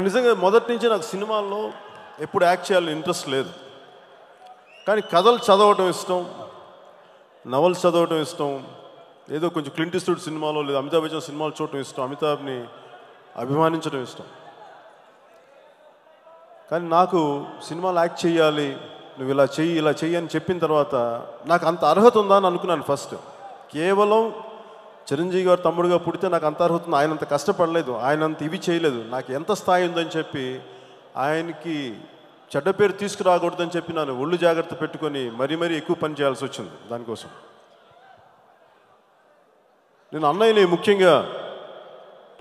నిజంగా మొదటి నుంచి నాకు సినిమాల్లో ఎప్పుడు యాక్ట్ చేయాలని ఇంట్రెస్ట్ లేదు. కానీ కథలు చదవటం ఇష్టం, నవల్స్ చదవటం ఇష్టం, ఏదో కొంచెం క్లింట్ ఈస్ట్వుడ్ సినిమాలో లేదా అమితాబ్ బచ్చన్ సినిమాలు చూడటం ఇష్టం, అమితాబ్ని అభిమానించడం ఇష్టం. కానీ నాకు సినిమాలు యాక్ట్ చేయాలి, నువ్వు ఇలా చెయ్యి అని చెప్పిన తర్వాత నాకు అంత అర్హత ఉందా అని అనుకున్నాను ఫస్ట్. కేవలం చిరంజీవి గారు తమ్ముడుగా పుడితే నాకు అంత అర్హత ఉంది, ఆయన అంత కష్టపడలేదు, ఆయన అంత ఇవి చేయలేదు, నాకు ఎంత స్థాయి ఉందని చెప్పి ఆయనకి చెడ్డ పేరు తీసుకురాకూడదని చెప్పి నన్ను ఒళ్ళు జాగ్రత్త పెట్టుకొని మరీ ఎక్కువ పని చేయాల్సి వచ్చింది దానికోసం. నేను అన్నయ్యని ముఖ్యంగా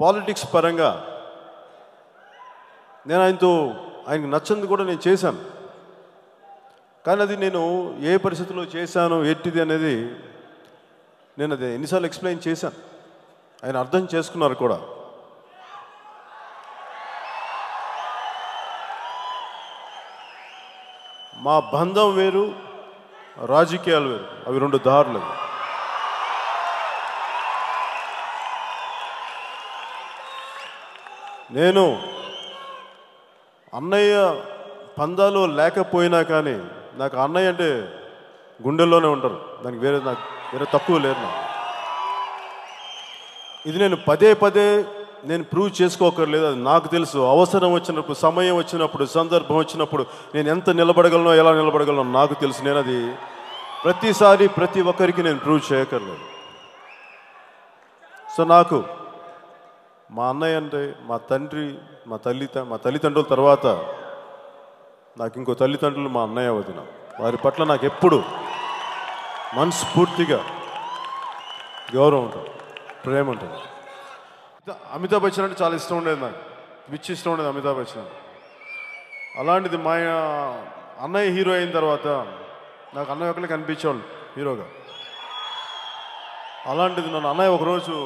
పాలిటిక్స్ పరంగా నేను ఆయనకు నచ్చింది కూడా నేను చేశాను. కానీ అది నేను ఏ పరిస్థితిలో చేశాను ఏంటిది అనేది నేను అది ఎన్నిసార్లు ఎక్స్ప్లెయిన్ చేశాను, ఆయన అర్థం చేసుకున్నారు కూడా. మా బంధం వేరు, రాజకీయాలు వేరు, అవి రెండు దారులు. నేను అన్నయ్య పందాలు లేకపోయినా కానీ నాకు అన్నయ్య అంటే గుండెల్లోనే ఉంటారు, దానికి వేరే తక్కువ లేరు నాకు. ఇది నేను పదే నేను ప్రూవ్ చేసుకోకర్లేదు, అది నాకు తెలుసు. అవసరం వచ్చినప్పుడు, సమయం వచ్చినప్పుడు, సందర్భం వచ్చినప్పుడు నేను ఎంత నిలబడగలనో ఎలా నిలబడగలనో నాకు తెలుసు. నేను అది ప్రతిసారి ప్రతి ఒక్కరికి నేను ప్రూవ్ చేయకర్లేదు. సో నాకు మా అన్నయ్య అంటే మా తండ్రి, మా తల్లిదండ్రుల తర్వాత నాకు ఇంకో తల్లిదండ్రులు మా అన్నయ్య వదిన. వారి పట్ల నాకు ఎప్పుడు మనస్ఫూర్తిగా గౌరవం ఉంటుంది, ప్రేమ ఉంటుంది. అమితాబ్ బచ్చన్ అంటే చాలా ఇష్టం ఉండేది, నాకు పిచ్చి ఇష్టం ఉండేది అమితాబ్ బచ్చన్. అలాంటిది మా అన్నయ్య హీరో అయిన తర్వాత నాకు అన్నయ్య ఒకరికి కనిపించేవాళ్ళు హీరోగా. అలాంటిది నన్ను అన్నయ్య ఒకరోజు